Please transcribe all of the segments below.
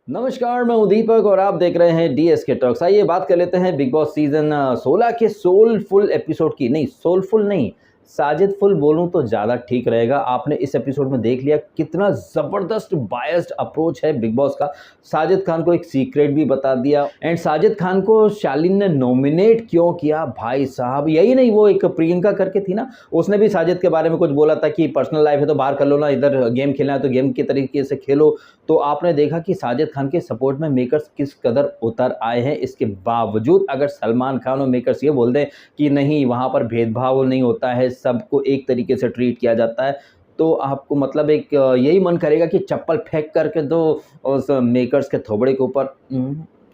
नमस्कार, मैं हूं दीपक और आप देख रहे हैं डीएसके टॉक्स। आइए बात कर लेते हैं बिग बॉस सीजन 16 के सोलफुल एपिसोड की। नहीं, सोलफुल नहीं, साजिदफुल बोलूं तो ज़्यादा ठीक रहेगा। आपने इस एपिसोड में देख लिया कितना ज़बरदस्त बायस्ड अप्रोच है बिग बॉस का। साजिद खान को एक सीक्रेट भी बता दिया एंड साजिद खान को शालीन ने नॉमिनेट क्यों किया भाई साहब। यही नहीं, वो एक प्रियंका करके थी ना, उसने भी साजिद के बारे में कुछ बोला था कि पर्सनल लाइफ है तो बाहर कर लो ना, इधर गेम खेलना है तो गेम के तरीके से खेलो। तो आपने देखा कि साजिद खान के सपोर्ट में मेकर्स किस कदर उतर आए हैं। इसके बावजूद अगर सलमान खान और मेकर्स ये बोल दें कि नहीं, वहाँ पर भेदभाव नहीं होता है, सबको एक तरीके से ट्रीट किया जाता है, तो आपको मतलब एक यही मन करेगा कि चप्पल फेंक करके दो उस मेकर्स के थोबड़े के ऊपर।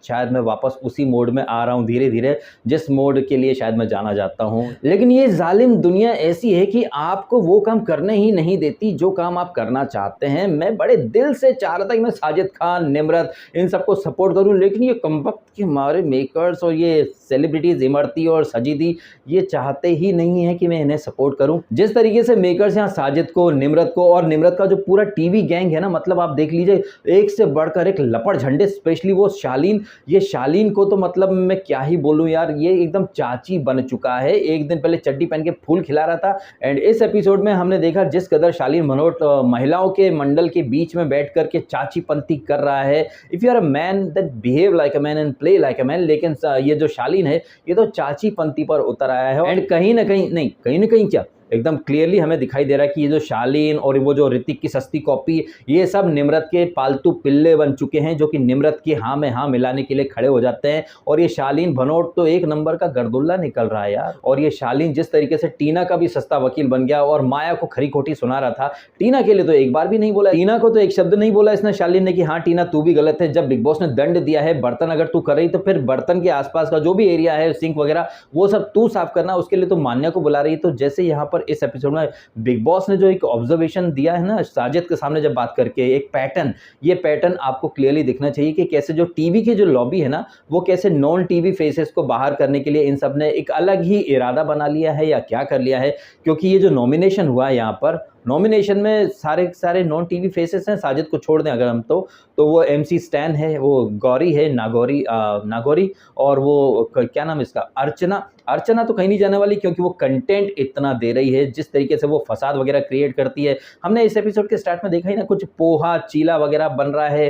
शायद मैं वापस उसी मोड में आ रहा हूँ धीरे धीरे, जिस मोड के लिए शायद मैं जाना चाहता हूँ। लेकिन ये जालिम दुनिया ऐसी है कि आपको वो काम करने ही नहीं देती जो काम आप करना चाहते हैं। मैं बड़े दिल से चाह रहा था कि मैं साजिद खान, निम्रत, इन सबको सपोर्ट करूँ, लेकिन ये कमबख्त के हमारे मेकर्स और ये सेलिब्रिटीज इमरती और सजीदी ये चाहते ही नहीं है कि मैं इन्हें सपोर्ट करूं। जिस तरीके से मेकर्स यहाँ साजिद को, निम्रत को और निम्रत का जो पूरा टीवी गैंग है ना, मतलब आप देख लीजिए, एक से बढ़कर एक लपड़ झंडे, स्पेशली वो शालीन। ये शालीन को तो मतलब मैं क्या ही बोलूं यार, ये एकदम चाची बन चुका है। एक दिन पहले चड्डी पहन के फूल खिला रहा था एंड इस एपिसोड में हमने देखा जिस कदर शालीन भनोट महिलाओं के मंडल के बीच में बैठ करके चाची पंती कर रहा है। If you are a man then behave like a man and play like a man. लेकिन ये जो शालीन है ये तो चाची पंती पर उतर आया है एंड कहीं ना कहीं नहीं, कहीं ना कहीं क्या, एकदम क्लियरली हमें दिखाई दे रहा है कि ये जो शालीन और वो जो ऋतिक की सस्ती कॉपी, ये सब निम्रत के पालतू पिल्ले बन चुके हैं, जो कि निम्रत की हाँ में हाँ मिलाने के लिए खड़े हो जाते हैं। और ये शालीन भनोट तो एक नंबर का गर्दुल्ला निकल रहा है यार। और ये शालीन जिस तरीके से टीना का भी सस्ता वकील बन गया और माया को खरी खोटी सुना रहा था, टीना के लिए तो एक बार भी नहीं बोला, टीना को तो एक शब्द नहीं बोला इसने शालीन ने कि हाँ टीना तू भी गलत है। जब बिग बॉस ने दंड दिया है, बर्तन अगर तू कर रही तो फिर बर्तन के आसपास का जो भी एरिया है, सिंक वगैरह, वो सब तू साफ करना, उसके लिए तो मान्या को बुला रही। तो जैसे यहाँ पर इस एपिसोड में बिग बॉस ने जो एक ऑब्जर्वेशन दिया है ना साजिद के सामने जब बात करके, एक पैटर्न, ये पैटर्न आपको क्लियरली दिखना चाहिए कि कैसे जो टीवी की जो लॉबी है ना, वो कैसे नॉन टीवी फेसेस को बाहर करने के लिए इन सब ने एक अलग ही इरादा बना लिया है या क्या कर लिया है। क्योंकि ये जो नॉमिनेशन हुआ है यहाँ पर, नॉमिनेशन में सारे नॉन टीवी फेसेस हैं, साजिद को छोड़ दें अगर हम तो वो एमसी स्टैन है, वो गौरी है, नागौरी, और वो क्या नाम है इसका, अर्चना। अर्चना तो कहीं नहीं जाने वाली क्योंकि वो कंटेंट इतना दे रही है, जिस तरीके से वो फसाद वगैरह क्रिएट करती है। हमने इस एपिसोड के स्टार्ट में देखा ही ना, कुछ पोहा चीला वगैरह बन रहा है।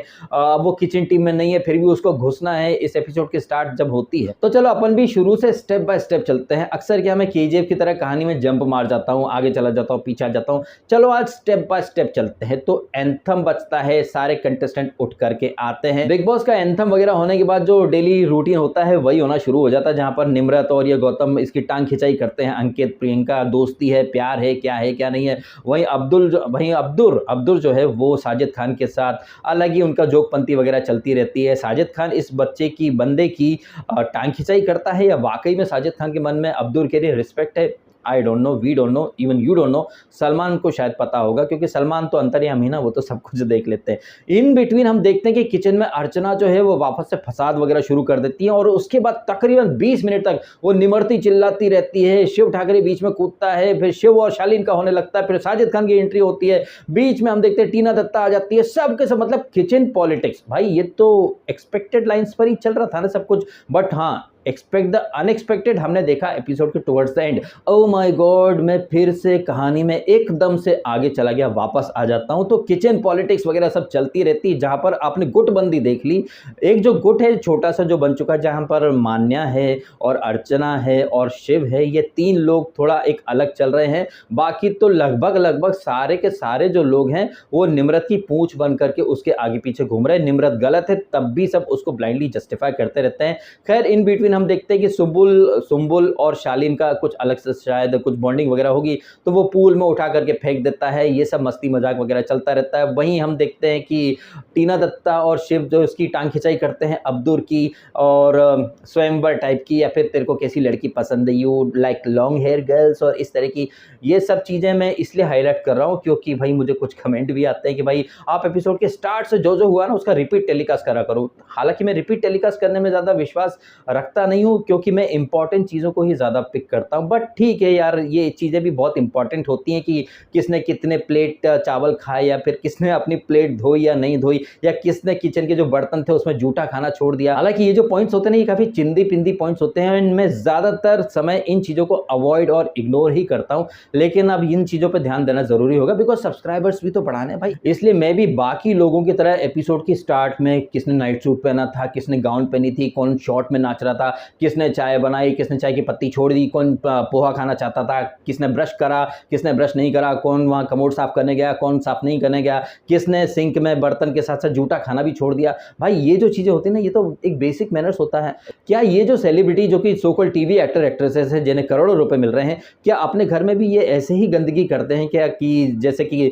वो किचन टीम में नहीं है फिर भी उसको घुसना है इस एपिसोड के स्टार्ट जब होती है। तो चलो अपन भी शुरू से स्टेप बाय स्टेप चलते हैं। अक्सर क्या मैं केजीएफ की तरह कहानी में जंप मार जाता हूँ, आगे चला जाता हूँ, पीछे आ जाता हूँ। चलो आज स्टेप बाय स्टेप चलते हैं। तो एंथम बजता है, सारे कंटेस्टेंट उठ करके आते हैं। बिग बॉस का एंथम वगैरह होने के बाद जो डेली रूटीन होता है वही होना शुरू हो जाता है, जहां पर निम्रत और ये गौतम इसकी टांग खिंचाई करते हैं। अंकित, प्रियंका, दोस्ती है, प्यार है, क्या नहीं है। वहीं अब्दुल जो है वो साजिद खान के साथ अलग ही उनका जोकपंती वगैरह चलती रहती है। साजिद खान इस बंदे की टांग खिंचाई करता है या वाकई में साजिद खान के मन में अब्दुल के लिए रिस्पेक्ट है? I don't know, we don't know, even you don't know. Salman को शायद पता होगा क्योंकि सलमान तो अंतर्यामी ना, वो तो सब कुछ देख लेते हैं। इन बिटवीन हम देखते हैं कि किचन में अर्चना जो है वो वापस से फसाद वगैरह शुरू कर देती है और उसके बाद तकरीबन 20 मिनट तक वो निमरती चिल्लाती रहती है। शिव ठाकरे बीच में कूदता है, फिर शिव और शालीन का होने लगता है, फिर साजिद खान की एंट्री होती है, बीच में हम देखते हैं टीना दत्ता आ जाती है। सब के सब मतलब किचन पॉलिटिक्स। भाई ये तो एक्सपेक्टेड लाइंस पर ही चल रहा था ना सब कुछ, बट हाँ, एक्सपेक्ट द अनएक्सपेक्टेड हमने देखा एपिसोड के towards the end. Oh my God, मैं फिर से कहानी में एकदम से आगे चला गया, वापस आ जाता हूं। तो किचन पॉलिटिक्स वगैरह सब चलती रहती, जहां पर आपने गुटबंदी देख ली। एक जो गुट है छोटा सा जो बन चुका है, जहां पर मान्या है और अर्चना है और शिव है, ये तीन लोग थोड़ा एक अलग चल रहे हैं। बाकी तो लगभग सारे के सारे जो लोग हैं वो निम्रत की पूंछ बन करके उसके आगे पीछे घूम रहे हैं। निम्रत गलत है तब भी सब उसको ब्लाइंडली जस्टिफाई करते रहते हैं। खैर इन बिटवीन हम देखते हैं कि सुम्बुल और शालीन का कुछ अलग से शायद कुछ बॉन्डिंग वगैरह होगी, तो वो पूल में उठा करके फेंक देता है। ये सब मस्ती मजाक वगैरह चलता रहता है। वहीं हम देखते हैं कि टीना दत्ता और शिव जो उसकी टांग खिंचाई करते हैं अब्दुल की, और स्वयंवर टाइप की, या फिर तेरे को कैसी लड़की पसंद है, you like long hair girls, और इस तरह की ये सब चीज़ें मैं इसलिए हाईलाइट कर रहा हूँ क्योंकि भाई मुझे कुछ कमेंट भी आते हैं कि भाई आप एपिसोड के स्टार्ट से जो हुआ ना उसका रिपीट टेलीकास्ट करा करो। हालांकि मैं रिपीट टेलीकास्ट करने में ज़्यादा विश्वास रखता देखता नहीं हूँ क्योंकि मैं इंपॉर्टेंट चीज़ों को ही ज़्यादा पिक करता हूँ। बट ठीक है यार, ये चीज़ें भी बहुत इंपॉर्टेंट होती हैं कि किसने कितने प्लेट चावल खाए, या फिर किसने अपनी प्लेट धोई या नहीं धोई, या किसने किचन के जो बर्तन थे उसमें जूठा खाना छोड़ दिया। हालांकि ये जो पॉइंट्स होते हैं ना, ये काफ़ी चिंदी पिंदी पॉइंट्स होते हैं, मैं ज़्यादातर समय इन चीज़ों को अवॉइड और इग्नोर ही करता हूँ। लेकिन अब इन चीज़ों पर ध्यान देना ज़रूरी होगा, बिकॉज सब्सक्राइबर्स भी तो बढ़ाने हैं भाई। इसलिए मैं भी बाकी लोगों की तरह एपिसोड की स्टार्ट में किसने नाइट सूट पहना था, किसने गाउन पहनी थी, कौन शॉर्ट में नाच रहा था, किसने चाय बनाई, किसने चाय की पत्ती छोड़ दी, कौन पोहा खाना चाहता था, किसने ब्रश करा, किसने ब्रश नहीं करा, कौन वहाँ कमोड साफ करने गया, कौन साफ नहीं करने गया, किसने सिंक में बर्तन के साथ साथ जूठा खाना भी छोड़ दिया। भाई ये जो चीज़ें होती हैं ना, ये तो एक बेसिक मैनर्स होता है। क्या ये जो सेलिब्रिटी जो कि so called TV actor actresses हैं जिन्हें करोड़ों रुपए मिल रहे हैं, क्या अपने घर में भी ये ऐसे ही गंदगी करते हैं क्या? कि जैसे कि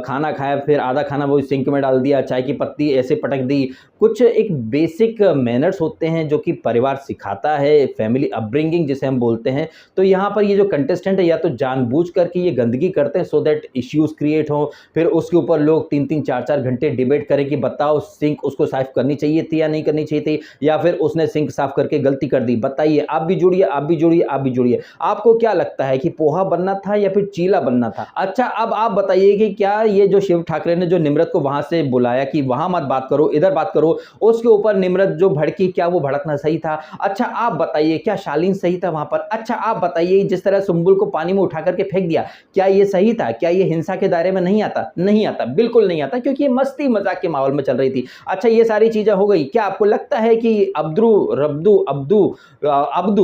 खाना खाया फिर आधा खाना वो सिंक में डाल दिया, चाय की पत्ती ऐसे पटक दी। कुछ एक बेसिक मैनर्स होते हैं जो कि परिवार सिखाता है, फैमिली अपब्रिंगिंग जिसे हम बोलते हैं। तो यहाँ पर ये जो कंटेस्टेंट है या तो जानबूझ करके ये गंदगी करते हैं सो दैट इश्यूज क्रिएट हो, फिर उसके ऊपर लोग 3-3 4-4 घंटे डिबेट करें कि बताओ सिंक उसको साफ करनी चाहिए थी या नहीं करनी चाहिए थी, या फिर उसने सिंक साफ करके गलती कर दी। बताइए, आप भी जुड़िए, आप भी जुड़िए, आप भी जुड़िए। आपको क्या लगता है कि पोहा बनना था या फिर चीला बनना था? अच्छा, अब आप बताइए कि क्या ये जो शिव ठाकरे ने जो निम्रत को वहां से बुलाया कि वहां मत बात करो, इधर बात करो, उसके ऊपर निम्रत जो भड़की, क्या वो भड़कना सही था? अच्छा आप बताइए, क्या शालीन सही था वहां पर? अच्छा आप बताइए, जिस तरह सुंबुल को पानी में उठा करके फेंक दिया, क्या ये सही था? क्या ये हिंसा के दायरे में नहीं आता? नहीं आता, बिल्कुल नहीं आता, क्योंकि ये मस्ती मजाक के माहौल में चल रही थी। अच्छा ये सारी चीजें हो गई, क्या आपको लगता है कि अब्दू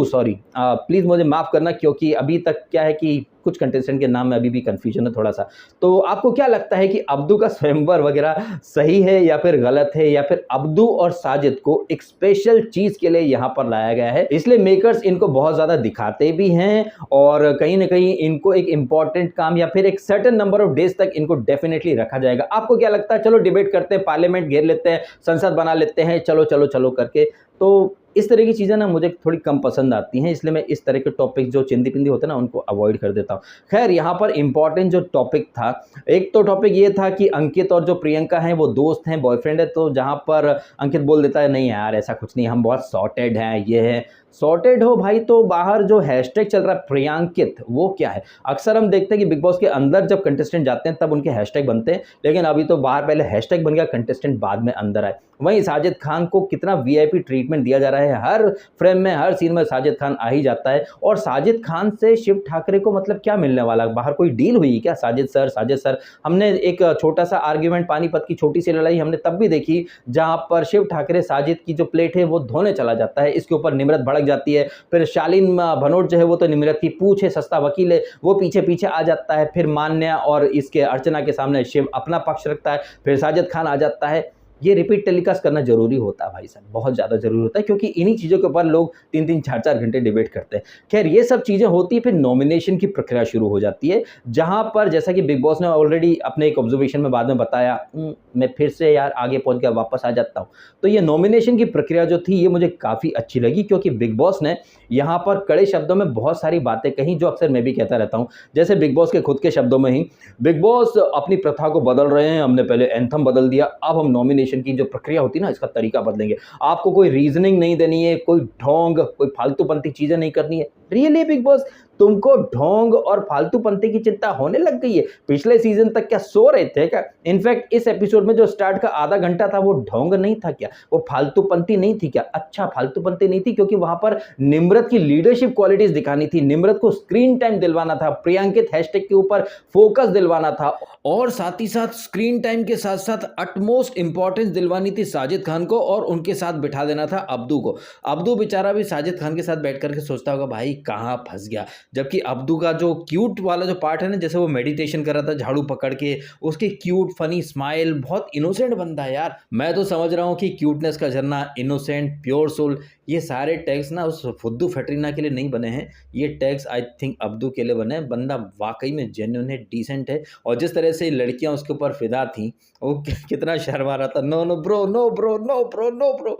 सॉरी, प्लीज मुझे माफ करना, क्योंकि अभी तक क्या है कि कुछ कंटेस्टेंट के नाम में अभी भी कंफ्यूजन है थोड़ा सा। तो आपको क्या लगता है कि अब्दू का स्वयंवर वगैरह सही है या फिर गलत है, या फिर अब्दू और साजिद को एक स्पेशल चीज के लिए यहां पर लाया गया है, इसलिए मेकर्स इनको बहुत ज्यादा दिखाते भी हैं, और कहीं ना कहीं इनको एक इंपॉर्टेंट काम या फिर एक सर्टेन नंबर ऑफ डेज तक इनको डेफिनेटली रखा जाएगा? आपको क्या लगता है? चलो डिबेट करते हैं, पार्लियामेंट घेर लेते हैं, संसद बना लेते हैं, चलो चलो चलो करके। तो इस तरह की चीज़ें ना मुझे थोड़ी कम पसंद आती हैं, इसलिए मैं इस तरह के टॉपिक जो चिंदी-पिंदी होते हैं ना, उनको अवॉइड कर देता हूँ। ख़ैर यहाँ पर इम्पोर्टेंट जो टॉपिक था, एक तो टॉपिक ये था कि अंकित और जो प्रियंका हैं वो दोस्त हैं, बॉयफ्रेंड है, तो जहाँ पर अंकित बोल देता है नहीं यार ऐसा कुछ नहीं, हम बहुत सॉर्टेड हैं, ये है। सॉर्टेड हो भाई, तो बाहर जो हैशटैग चल रहा है प्रियांकित, वो क्या है? अक्सर हम देखते हैं कि बिग बॉस के अंदर जब कंटेस्टेंट जाते हैं तब उनके हैशटैग बनते हैं, लेकिन अभी तो बाहर पहले हैशटैग बन गया, कंटेस्टेंट बाद में अंदर आए। वहीं साजिद खान को कितना वीआईपी ट्रीटमेंट दिया जा रहा है, हर फ्रेम में हर सीन में साजिद खान आ ही जाता है। और साजिद खान से शिव ठाकरे को मतलब क्या मिलने वाला? बाहर कोई डील हुई क्या? साजिद सर हमने एक छोटा सा आर्ग्यूमेंट, पानीपत की छोटी सी लड़ाई हमने तब भी देखी, जहां पर शिव ठाकरे साजिद की जो प्लेट है वो धोने चला जाता है, इसके ऊपर निम्रत भड़क जाती है, फिर शालीन भनोट जो है वो तो निम्रत की पूछ है, सस्ता वकील है, वो पीछे पीछे आ जाता है, फिर मान्या और इसके अर्चना के सामने शिव अपना पक्ष रखता है, फिर साजिद खान आ जाता है। ये रिपीट टेलीकास्ट करना जरूरी होता है भाई साहब, बहुत ज़्यादा जरूरी होता है, क्योंकि इन्हीं चीज़ों के ऊपर लोग 3-3 4-4 घंटे डिबेट करते हैं। खैर ये सब चीज़ें होती है, फिर नॉमिनेशन की प्रक्रिया शुरू हो जाती है, जहां पर जैसा कि बिग बॉस ने ऑलरेडी अपने एक ऑब्जर्वेशन में बाद में बताया, मैं फिर से यार आगे पहुंच गया, वापस आ जाता हूं। तो ये नॉमिनेशन की प्रक्रिया जो थी ये मुझे काफ़ी अच्छी लगी, क्योंकि बिग बॉस ने यहाँ पर कड़े शब्दों में बहुत सारी बातें कही, जो अक्सर मैं भी कहता रहता हूँ। जैसे बिग बॉस के खुद के शब्दों में ही, बिग बॉस अपनी प्रथा को बदल रहे हैं, हमने पहले एंथम बदल दिया, अब हम नॉमिनेशन की जो प्रक्रिया होती है ना, इसका तरीका बदलेंगे। आपको कोई रीजनिंग नहीं देनी है, कोई ढोंग, कोई फालतूपंती चीजें नहीं करनी है। रियली बिग बॉस, तुमको ढोंग और फालतूपंती की चिंता होने लग गई है? पिछले सीजन तक क्या सो रहे थे क्या? इनफैक्ट इस एपिसोड में जो स्टार्ट का आधा घंटा था वो ढोंग नहीं था क्या? वो फालतूपंती नहीं थी क्या? अच्छा फालतूपंती नहीं थी, क्योंकि वहां पर निम्रत की लीडरशिप क्वालिटीज दिखानी थी, निम्रत को स्क्रीन टाइम दिलवाना था, प्रियांकित हैशटैग के ऊपर फोकस दिलवाना था, और साथ ही साथ स्क्रीन टाइम के साथ साथ अटमोस्ट इंपॉर्टेंस दिलवानी थी साजिद खान को, और उनके साथ बिठा देना था अब्दू को। अब्दू बेचारा भी साजिद खान के साथ बैठ करके सोचता होगा भाई कहाँ फंस गया, जबकि अब्दू का जो क्यूट वाला जो पार्ट है ना, जैसे वो मेडिटेशन कर रहा था झाड़ू पकड़ के, उसकी क्यूट फनी स्माइल, बहुत इनोसेंट बंदा है यार। मैं तो समझ रहा हूँ कि क्यूटनेस का झरना, इनोसेंट, प्योर सोल, ये सारे टैग्स ना उस फुद्दू फैटरीना के लिए नहीं बने हैं, ये टैग्स आई थिंक अब्दू के लिए बने हैं। बंदा वाकई में जेन्युइन है, डिसेंट है, और जिस तरह से लड़कियां उसके ऊपर फिदा थी, वो कितना शर्मा रहा था, no no bro, no bro, no bro, no bro,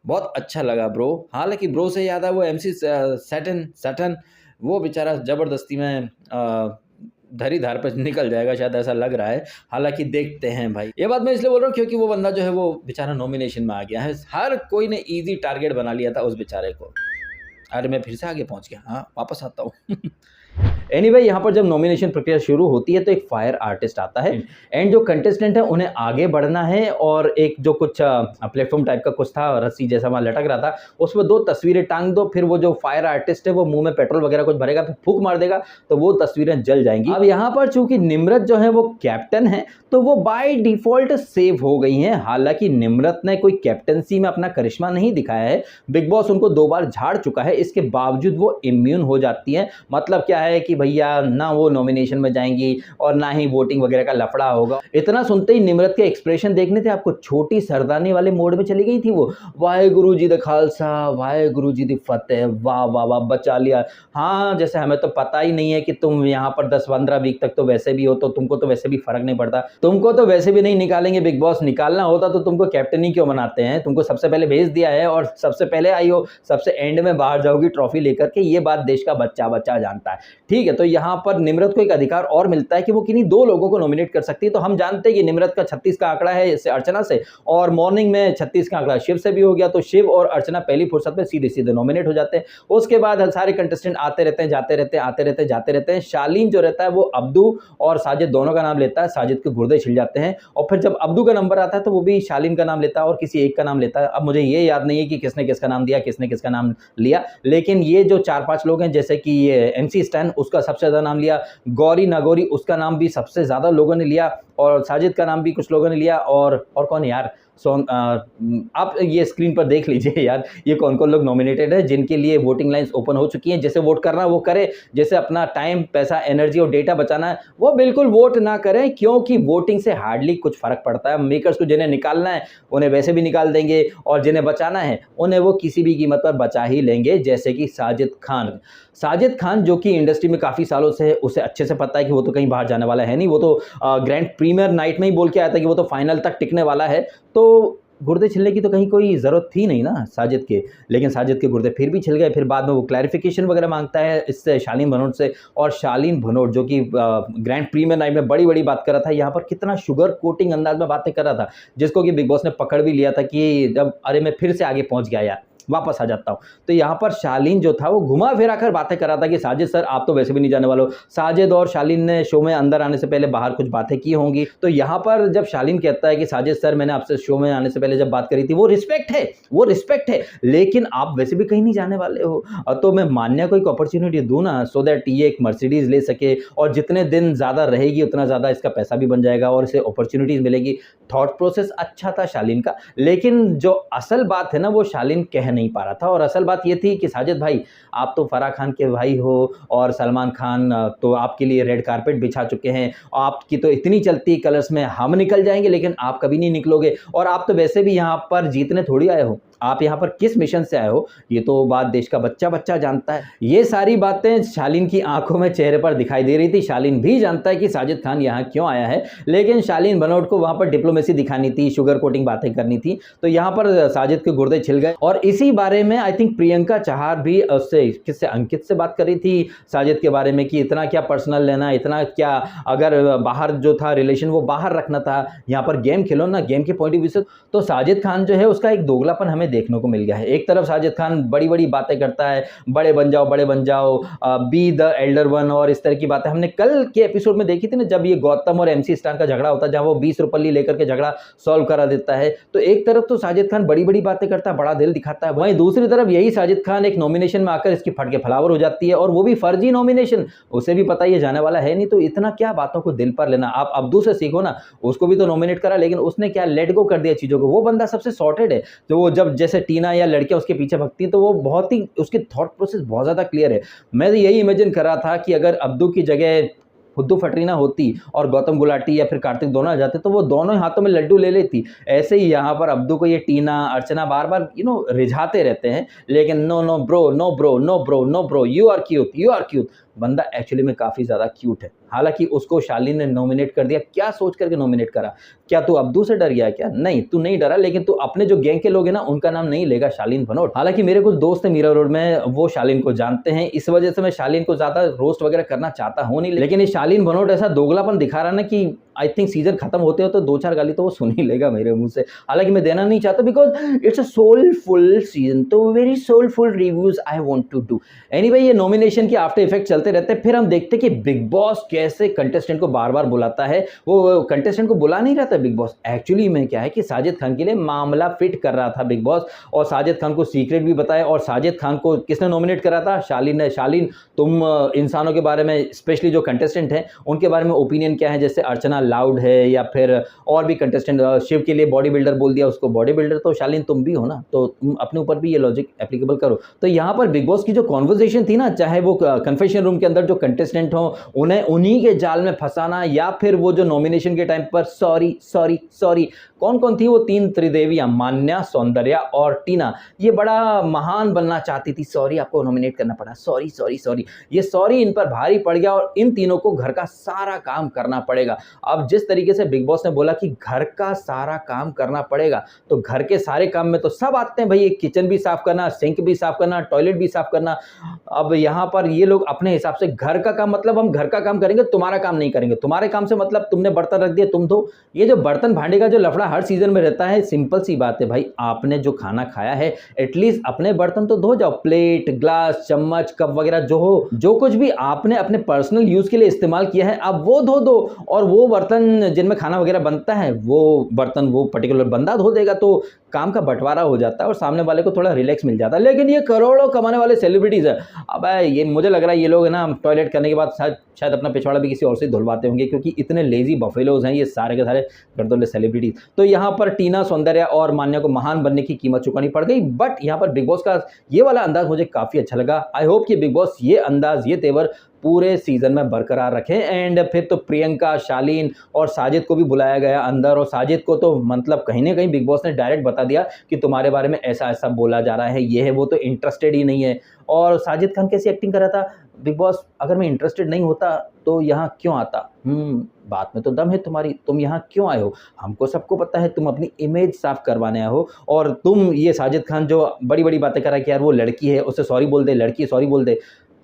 बहुत अच्छा लगा ब्रो। हालांकि ब्रो से याद है वो एमसी सैटन, वो बेचारा जबरदस्ती में धरी धार पर निकल जाएगा शायद, ऐसा लग रहा है। हालांकि देखते हैं भाई, ये बात मैं इसलिए बोल रहा हूँ क्योंकि वो बंदा जो है वो बेचारा नॉमिनेशन में आ गया है, हर कोई ने इजी टारगेट बना लिया था उस बेचारे को। अरे मैं फिर से आगे पहुंच गया, हाँ वापस आता हूँ। एनीवे यहाँ पर जब नॉमिनेशन प्रक्रिया शुरू होती है तो एक फायर आर्टिस्ट आता है एंड जो कंटेस्टेंट है उन्हें आगे बढ़ना है और एक जो कुछ प्लेटफॉर्म टाइप का कुछ था, रस्सी जैसा वहाँ लटक रहा था, उसमें 2 तस्वीरें टांग दो, फिर वो जो फायर आर्टिस्ट है वो मुंह में पेट्रोल वगैरह कुछ भरेगा, फिर फूंक मार देगा तो वो तस्वीरें जल जाएंगी। अब यहाँ पर चूंकि निम्रत जो है वो कैप्टन है तो वो बाय डिफॉल्ट सेव हो गई हैं। हालांकि निम्रत ने कोई कैप्टनसी में अपना करिश्मा नहीं दिखाया है, बिग बॉस उनको 2 बार झाड़ चुका है, इसके बावजूद वो इम्यून हो जाती है। मतलब क्या है कि भैया ना वो नॉमिनेशन में जाएंगी और ना ही वोटिंग वगैरह का लफड़ा होगा। इतना सुनते ही निम्रत के एक्सप्रेशन देखने थे आपको, छोटी सरदारनी वाले मोड में चली गई थी वो। वाहेगुरु जी द खालसा वाहेगुरु जी द फतेह, वाह वाह वाह, बचा लिया। हाँ, जैसे हमें तो पता ही नहीं है कि तुम यहाँ पर 10-15 वीक तक तो वैसे भी हो, तो तुमको तो वैसे भी फर्क नहीं पड़ता, तुमको तो वैसे भी नहीं निकालेंगे बिग बॉस, निकालना होता तो तुमको कैप्टन ही क्यों बनाते हैं, तुमको सबसे पहले भेज दिया है और सबसे पहले आई हो, सबसे एंड में बाहर जाओगी ट्रॉफी लेकर के। ये बात देश का बच्चा बच्चा जानता है, ठीक है। तो यहाँ पर निम्रत को एक अधिकार और मिलता है कि वो किन्हीं 2 लोगों को नॉमिनेट कर सकती है। तो हम जानते हैं कि निम्रत का 36 का आंकड़ा है इससे अर्चना से, और मॉर्निंग में 36 का आंकड़ा शिव से भी हो गया, तो शिव और अर्चना पहली फुर्सत में सीधे सीधे नॉमिनेट हो जाते हैं। उसके बाद सारे कंटेस्टेंट आते रहते हैं, जाते रहते हैं, आते रहते हैं, जाते रहते हैं। शालीन जो रहता है वो अब्दू और साजिद दोनों का नाम लेता है, साजिद के गुर्दे छिल जाते हैं, और फिर जब अब्दू का नंबर आता है तो वो भी शालीन का नाम लेता है और किसी एक का नाम लेता है। अब मुझे ये याद नहीं है कि किसने किसका नाम दिया, किसने किसका नाम लिया, लेकिन ये जो 4-5 लोग हैं, जैसे कि ये MC स्टैन, उसका सबसे ज्यादा नाम लिया, गौरी नागौरी उसका नाम भी सबसे ज्यादा लोगों ने लिया, और साजिद का नाम भी कुछ लोगों ने लिया, और कौन है यार, आप ये स्क्रीन पर देख लीजिए यार, ये कौन कौन लोग नॉमिनेटेड है जिनके लिए वोटिंग लाइंस ओपन हो चुकी हैं। जैसे वोट करना है वो करे, जैसे अपना टाइम पैसा एनर्जी और डेटा बचाना है वो बिल्कुल वोट ना करें, क्योंकि वोटिंग से हार्डली कुछ फर्क पड़ता है। मेकर्स को जिन्हें निकालना है उन्हें वैसे भी निकाल देंगे, और जिन्हें बचाना है उन्हें वो किसी भी कीमत पर बचा ही लेंगे। जैसे कि साजिद खान जो कि इंडस्ट्री में काफ़ी सालों से है, उसे अच्छे से पता है कि वो तो कहीं बाहर जाने वाला है नहीं, वो तो ग्रैंड प्रीमियर नाइट में ही बोल के आया था कि वो तो फाइनल तक टिकने वाला है, तो गुर्दे छिलने की तो कहीं कोई ज़रूरत थी नहीं ना साजिद के, लेकिन साजिद के गुर्दे फिर भी छिल गए। फिर बाद में वो क्लैरिफिकेशन वगैरह मांगता है इससे शालीन भनोट से, और शालीन भनोट जो कि ग्रैंड प्रीमियर नाइट में बड़ी बड़ी बात कर रहा था, यहाँ पर कितना शुगर कोटिंग अंदाज में बातें कर रहा था, जिसको कि बिग बॉस ने पकड़ भी लिया था कि जब अरे मैं फिर से आगे पहुँच गया यार, वापस आ जाता हूँ। तो यहाँ पर शालीन जो था वो घुमा फिरा कर बातें कर रहा था कि साजिद सर आप तो वैसे भी नहीं जाने वाले हो। साजिद और शालीन ने शो में अंदर आने से पहले बाहर कुछ बातें की होंगी, तो यहाँ पर जब शालीन कहता है कि साजिद सर मैंने आपसे शो में आने से पहले जब बात करी थी, वो रिस्पेक्ट है, लेकिन आप वैसे भी कहीं नहीं जाने वाले हो, तो मैं मान्या को एक अपॉर्चुनिटी दूँ ना, सो दैट ये एक मर्सिडीज ले सके, और जितने दिन ज़्यादा रहेगी उतना ज़्यादा इसका पैसा भी बन जाएगा और इसे अपॉर्चुनिटीज़ मिलेगी। थॉट प्रोसेस अच्छा था शालीन का, लेकिन जो असल बात है ना वो शालीन कह नहीं पा रहा था। और असल बात ये थी कि साजिद भाई आप तो फराह खान के भाई हो, और सलमान खान तो आपके लिए रेड कारपेट बिछा चुके हैं, आपकी तो इतनी चलती कलर्स में हम निकल जाएंगे, लेकिन आप कभी नहीं निकलोगे, और आप तो वैसे भी यहाँ पर जीतने थोड़ी आए हो, आप यहाँ पर किस मिशन से आए हो ये तो बात देश का बच्चा बच्चा जानता है। ये सारी बातें शालीन की आंखों में चेहरे पर दिखाई दे रही थी। शालीन भी जानता है कि साजिद खान यहाँ क्यों आया है, लेकिन शालीन भनोट को वहां पर डिप्लोमेसी दिखानी थी, शुगर कोटिंग बातें करनी थी, तो यहाँ पर साजिद के गुर्दे छिल गए। और इसी बारे में आई थिंक प्रियंका चहार भी उससे किससे अंकित से बात कर रही थी साजिद के बारे में कि इतना क्या पर्सनल लेना, इतना क्या, अगर बाहर जो था रिलेशन वो बाहर रखना था, यहाँ पर गेम खेलो ना, गेम के पॉइंट ऑफ व्यू से। तो साजिद खान जो है उसका एक दोगलापन हमें देखने को मिल गया है। एक तरफ साजिद खान बड़ी बड़ी बातें करता है, बड़े बन जाओ, बी द एल्डर वन, और इस तरह की बातें हमने कल के एपिसोड में देखी थी ना, जब ये गौतम और MC स्टार का झगड़ा होता है, जहां वो 20 रुपये लेकर के झगड़ा सॉल्व करा देता है। तो एक तरफ तो साजिद खान बड़ी बड़ी बातें करता है, बड़ा दिल दिखाता है, वहीं दूसरी तरफ यही साजिद खान एक नॉमिनेशन में आकर इसकी फटके फलावर हो जाती है, और वो भी फर्जी नॉमिनेशन, उसे भी पता ये जाने वाला है नहीं, तो इतना क्या बातों को दिल पर लेना। आप अब्दू से सीखो ना, उसको भी तो नॉमिनेट करा, लेकिन उसने क्या लेट गो कर दिया चीजों को। वो बंदा सबसे सॉर्टेड है, तो वो जब जैसे टीना या लड़कियां उसके पीछे भगती है, तो वो बहुत ही उसकी थॉट प्रोसेस बहुत ज्यादा क्लियर है। मैं तो यही इमेजिन कर रहा था कि अगर अब्दू की जगह खुद्दू फटरीना होती और गौतम गुलाटी या फिर कार्तिक दोनों आ जाते, तो वो दोनों हाथों में लड्डू ले लेती। ऐसे ही यहाँ पर अब्दू को ये टीना अर्चना बार बार रिझाते रहते हैं, लेकिन no bro, you are cute. बंदा एक्चुअली में काफ़ी ज़्यादा क्यूट है। हालांकि उसको शालीन ने नॉमिनेट कर दिया, क्या सोच करके नॉमिनेट करा? क्या तू अब्दू से डर गया क्या? नहीं, तू नहीं डरा, लेकिन तू अपने जो गैंग के लोग हैं ना उनका नाम नहीं लेगा शालीन भनोट। हालांकि मेरे कुछ दोस्त हैं मीरा रोड में, वो शालीन को जानते हैं, इस वजह से मैं शालीन को ज़्यादा रोस्ट वगैरह करना चाहता हूँ नहीं, लेकिन ये शालीन भनोट ऐसा दोगलापन दिखा रहा ना कि आई थिंक सीजन खत्म होते हो तो 2-4 गाली तो वो सुन ही लेगा मेरे मुंह से। हालांकि मैं देना नहीं चाहता because it's a soulful season, तो very soulful reviews I want to do. Anyway ये नॉमिनेशन के आफ्टर इफेक्ट चलते रहते हैं। फिर हम देखते हैं कि बिग बॉस कैसे कंटेस्टेंट को बार बार बुलाता है। वो कंटेस्टेंट को बुला नहीं रहता बिग बॉस, एक्चुअली में क्या है कि साजिद खान के लिए मामला फिट कर रहा था बिग बॉस, और साजिद खान को सीक्रेट भी बताया। और साजिद खान को किसने नॉमिनेट करा था? शालीन ने। शालीन, तुम इंसानों के बारे में, स्पेशली जो कंटेस्टेंट हैं उनके बारे में ओपिनियन क्या है? जैसे अर्चना लाउड है या फिर और भी कंटेस्टेंट, शिव के लिए बॉडी बिल्डर बोल दिया उसको, बॉडी बिल्डर तो शालीन तुम भी हो ना, तो तुम अपने ऊपर भी ये लॉजिक एप्लीकेबल करो। तो यहाँ पर बिग बॉस की जो कॉन्वर्सेशन थी ना, चाहे वो कन्फेशन रूम के अंदर जो कंटेस्टेंट हो उन्हें उन्हीं के जाल में फंसाना, या फिर वो जो नॉमिनेशन के टाइम पर सॉरी सॉरी सॉरी, कौन कौन थी वो 3 त्रिदेवियां, मान्या, सौंदर्या और टीना, ये बड़ा महान बनना चाहती थी। सॉरी आपको नॉमिनेट करना पड़ा, सॉरी सॉरी सॉरी, ये सॉरी इन पर भारी पड़ गया और इन तीनों को घर का सारा काम करना पड़ेगा। अब जिस तरीके से बिग बॉस ने बोला कि घर का सारा काम करना पड़ेगा, तो घर के सारे काम में तो सब आते हैं भाई, एक किचन भी साफ करना, सिंक भी साफ करना, टॉयलेट भी साफ करना। अब यहाँ पर ये लोग अपने हिसाब से घर का काम, मतलब हम घर का काम करेंगे, तुम्हारा काम नहीं करेंगे। तुम्हारे काम से मतलब तुमने बर्तन रख दिए तुम धो। ये जो बर्तन भांडे का जो लफड़ा हर सीजन में रहता है, सिंपल सी बात है भाई, आपने जो खाना खाया है एटलीस्ट अपने बर्तन तो धो जाओ, प्लेट, ग्लास, चम्मच, कप वगैरह जो हो, जो कुछ भी आपने अपने पर्सनल यूज के लिए इस्तेमाल किया है आप वो धो दो। और वो बर्तन जिनमें खाना वगैरह बनता है वो बर्तन वो पर्टिकुलर बंदा धो देगा, तो काम का बंटवारा हो जाता है और सामने वाले को थोड़ा रिलैक्स मिल जाता है। लेकिन ये करोड़ों कमाने वाले सेलिब्रिटीज है, अब ये मुझे लग रहा है ये लोग ना टॉयलेट करने के बाद शायद अपना पिछवाड़ा भी किसी और से धुलवाते होंगे, क्योंकि इतने लेजी बफेलोज हैं ये सारे के सारे गर्दोले सेलिब्रिटीज। तो यहाँ पर टीना, सौंदर्या और मान्या को महान बनने की कीमत चुकानी पड़ गई। बट यहाँ पर बिग बॉस का ये वाला अंदाज मुझे काफी अच्छा लगा। आई होप कि बिग बॉस ये अंदाज, ये तेवर पूरे सीजन में बरकरार रखें। एंड फिर तो प्रियंका, शालीन और साजिद को भी बुलाया गया अंदर, और साजिद को तो मतलब कहीं ना कहीं बिग बॉस ने डायरेक्ट बता दिया कि तुम्हारे बारे में ऐसा ऐसा बोला जा रहा है, ये है वो, तो इंटरेस्टेड ही नहीं है। और साजिद खान कैसी एक्टिंग कर रहा था, बिग बॉस अगर मैं इंटरेस्टेड नहीं होता तो यहाँ क्यों आता? बात में तो दम है तुम्हारी, तुम यहाँ क्यों आए हो? हमको सबको पता है तुम अपनी इमेज साफ करवाने आए हो, और तुम ये साजिद खान जो बड़ी बड़ी बातें कर रहा है कि यार वो लड़की है उससे सॉरी बोल दे, लड़की सॉरी बोल दे।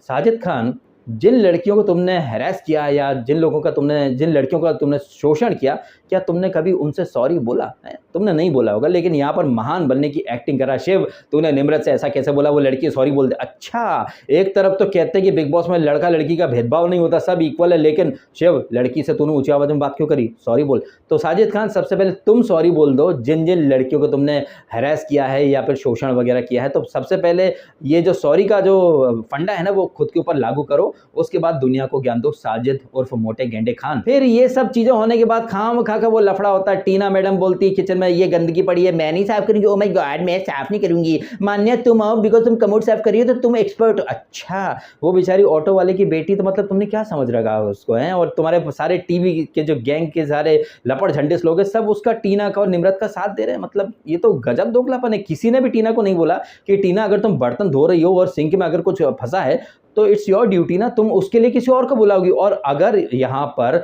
साजिद खान, जिन लड़कियों को तुमने हैरेस किया या जिन लड़कियों का तुमने शोषण किया, क्या तुमने कभी उनसे सॉरी बोला है? तुमने नहीं बोला होगा। लेकिन यहाँ पर महान बनने की एक्टिंग करा। शिव, तूने निम्रत से ऐसा कैसे बोला, वो लड़की सॉरी बोल दे? अच्छा, एक तरफ तो कहते हैं कि बिग बॉस में लड़का लड़की का भेदभाव नहीं होता, सब इक्वल है, लेकिन शिव लड़की से तूने ऊंची आवाज में बात क्यों करी? सॉरी बोल। तो साजिद खान सबसे पहले तुम सॉरी बोल दो, जिन जिन लड़कियों को तुमने हैरेस किया है या फिर शोषण वगैरह किया है। तो सबसे पहले ये जो सॉरी का जो फंडा है ना वो खुद के ऊपर लागू करो, उसके बाद दुनिया को ज्ञान दो। साजिद उर्फ मोटे गेंडे खान। फिर ये सब चीजें होने के बाद खाम खा का वो लफड़ा होता है। टीना मैडम बोलती है किचन में ये गंदगी पड़ी है, मैं नहीं साफ करूंगी। ओ माय गॉड, मैं साफ नहीं करूंगी। मान्या तुम आओ, बिकॉज तुम कमोड साफ करिए तो तुम एक्सपर्ट हो। अच्छा, वो बेचारी ऑटो वाले की बेटी, तो मतलब तुमने क्या समझ रखा है उसको है? और तुम्हारे सारे टीवी के जो गैंग के सारे लपड़ झंडे लोग हैं सब उसका, टीना का और निम्रत का साथ दे रहे हैं। मतलब ये तो गजब दोगलापन है। किसी ने भी टीना को नहीं बोला कि टीना अगर तुम बर्तन धो रही हो और सिंक में अगर कुछ फंसा है तो इट्स योर ड्यूटी ना, तुम उसके लिए किसी और को बुलाओगी। और अगर यहाँ पर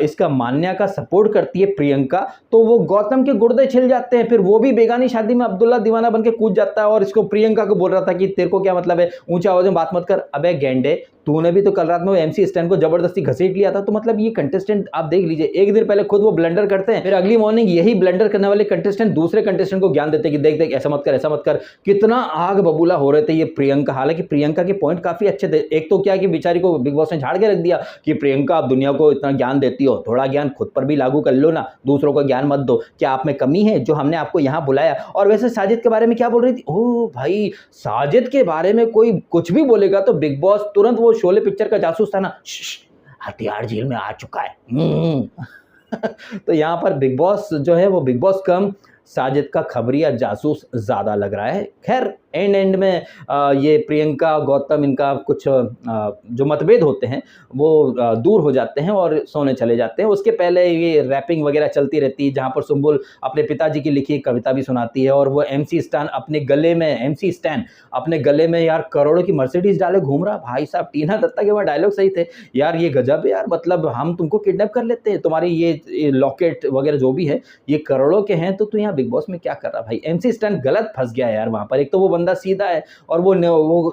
इसका मान्या का सपोर्ट करती है प्रियंका, तो वो गौतम के गुर्दे छिल जाते हैं। फिर वो भी बेगानी शादी में अब्दुल्ला दीवाना बन के कूद जाता है और इसको प्रियंका को बोल रहा था कि तेरे को क्या मतलब है, ऊंचा आवाज में बात मत कर। अबे गेंडे, तूने भी तो कल रात में वो एमसी स्टैन को जबरदस्ती घसीट लिया था। तो मतलब ये कंटेस्टेंट आप देख लीजिए, एक दिन पहले खुद वो ब्लंडर करते हैं, फिर अगली मॉर्निंग यही ब्लंडर करने वाले कंटेस्टेंट दूसरे कंटेस्टेंट को ज्ञान देते हैं कि देख देख ऐसा मत कर, ऐसा मत कर। कितना आग बबूला हो रहे थे ये प्रियंका। हालांकि प्रियंका के पॉइंट काफी अच्छे थे। एक तो क्या कि बेचारी को बिग बॉस ने झाड़ के रख दिया कि प्रियंका आप दुनिया को इतना ज्ञान देती हो, थोड़ा ज्ञान खुद पर भी लागू कर लो ना, दूसरों को ज्ञान मत दो। क्या आप में कमी है जो हमने आपको यहाँ बुलाया? और वैसे साजिद के बारे में क्या बोल रही थी? ओ भाई, साजिद के बारे में कोई कुछ भी बोलेगा तो बिग बॉस तुरंत, वो शोले पिक्चर का जासूस था ना, हथियार जेल में आ चुका है। तो यहाँ पर बिग बॉस जो है वो बिग बॉस कम साजिद का खबरिया जासूस ज्यादा लग रहा है। खैर एंड में ये प्रियंका, गौतम, इनका कुछ जो मतभेद होते हैं वो दूर हो जाते हैं और सोने चले जाते हैं। उसके पहले ये रैपिंग वगैरह चलती रहती है, जहाँ पर सुम्बुल अपने पिताजी की लिखी कविता भी सुनाती है। और वो एमसी स्टैन अपने गले में यार करोड़ों की मर्सिडीज डाले घूम रहा। भाई साहब, टीना दत्ता के वहाँ डायलॉग सही थे यार, ये गजब है यार। मतलब हम तुमको किडनैप कर लेते हैं, तुम्हारी ये लॉकेट वगैरह जो भी है ये करोड़ों के हैं, तो तू यहाँ बिग बॉस में क्या कर रहा भाई? एमसी स्टैन गलत फंस गया यार वहाँ पर। एक तो वो बंदा सीधा है और वो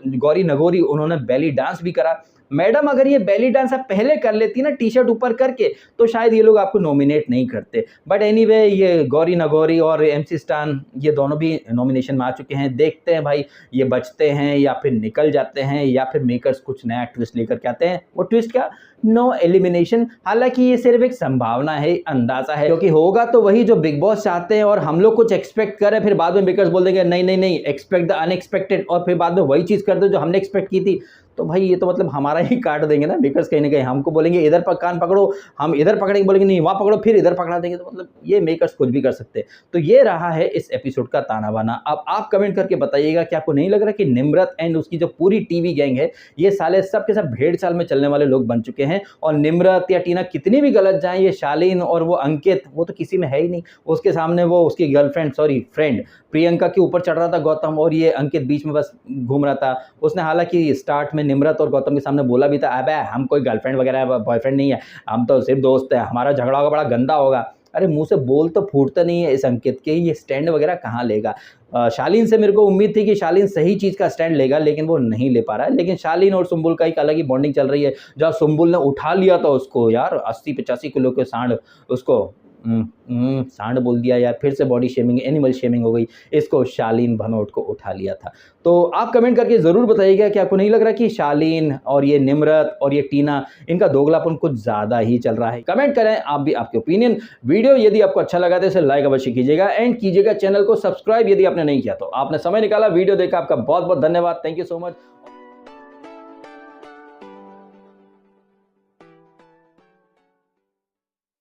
गौरी नगोरी, उन्होंने बेली डांस भी करा। मैडम अगर ये बेली डांस आप पहले कर लेती ना टी शर्ट ऊपर करके, तो शायद ये लोग आपको नॉमिनेट नहीं करते। बट एनीवे ये गौरी नगौरी और एमसी स्टान ये दोनों भी नॉमिनेशन में आ चुके हैं। देखते हैं भाई ये बचते हैं या फिर निकल जाते हैं, या फिर मेकर्स कुछ नया ट्विस्ट लेकर के आते हैं। वो ट्विस्ट क्या? No elimination. हालांकि ये सिर्फ एक संभावना है, अंदाजा है, क्योंकि होगा तो वही जो बिग बॉस चाहते हैं और हम लोग कुछ एक्सपेक्ट करें, फिर बाद में मेकर्स बोल देंगे नहीं नहीं नहीं, एक्सपेक्ट द अनएक्सपेक्टेड, और फिर बाद में वही चीज कर दो जो हमने एक्सपेक्ट की थी। तो भाई ये तो मतलब हमारा ही काट देंगे ना मेकर्स कहीं ना कहीं। हमको बोलेंगे इधर पर कान पकड़ो, हम इधर पकड़ेंगे, बोलेंगे नहीं वहां पकड़ो, फिर इधर पकड़ा देंगे। तो मतलब ये मेकर्स कुछ भी कर सकते हैं। तो ये रहा है इस एपिसोड का ताना बाना। अब आप कमेंट करके बताइएगा कि आपको नहीं लग रहा कि निम्रत एंड उसकी जो पूरी टीवी गैंग है ये साले सब के सब भेड़ चाल में चलने वाले लोग बन चुके हैं। और निम्रत या टीना कितनी भी गलत जाए, ये शालीन और वो अंकित वो तो किसी में है ही नहीं। उसके सामने वो उसकी गर्लफ्रेंड सॉरी फ्रेंड प्रियंका के ऊपर चढ़ रहा था गौतम, और ये अंकित बीच में बस घूम रहा था। उसने हालांकि स्टार्ट में निम्रत और गौतम के सामने बोला भी था, अबे हम कोई गर्लफ्रेंड वगैरह बॉयफ्रेंड नहीं है, हम तो सिर्फ दोस्त है, हमारा झगड़ा होगा बड़ा गंदा होगा। अरे मुंह से बोल तो फूटता नहीं है इस अंकित के, ये स्टैंड वगैरह कहाँ लेगा। शालीन से मेरे को उम्मीद थी कि शालीन सही चीज का स्टैंड लेगा, लेकिन वो नहीं ले पा रहा है। लेकिन शालीन और सुम्बुल का एक अलग ही बॉन्डिंग चल रही है। जहाँ सुम्बुल ने उठा लिया था उसको यार 80-85 किलो के सांड, उसको सांड बोल दिया यार, फिर से बॉडी शेमिंग एनिमल शेमिंग हो गई, इसको शालीन भनोट को उठा लिया था। तो आप कमेंट करके ज़रूर बताइएगा कि आपको नहीं लग रहा कि शालीन और ये निम्रत और ये टीना इनका दोगलापन कुछ ज़्यादा ही चल रहा है। कमेंट करें आप भी आपके ओपिनियन। वीडियो यदि आपको अच्छा लगा तो इसे लाइक अवश्य कीजिएगा एंड कीजिएगा चैनल को सब्सक्राइब यदि आपने नहीं किया तो। आपने समय निकाला वीडियो देखा, आपका बहुत बहुत धन्यवाद। Thank you so much.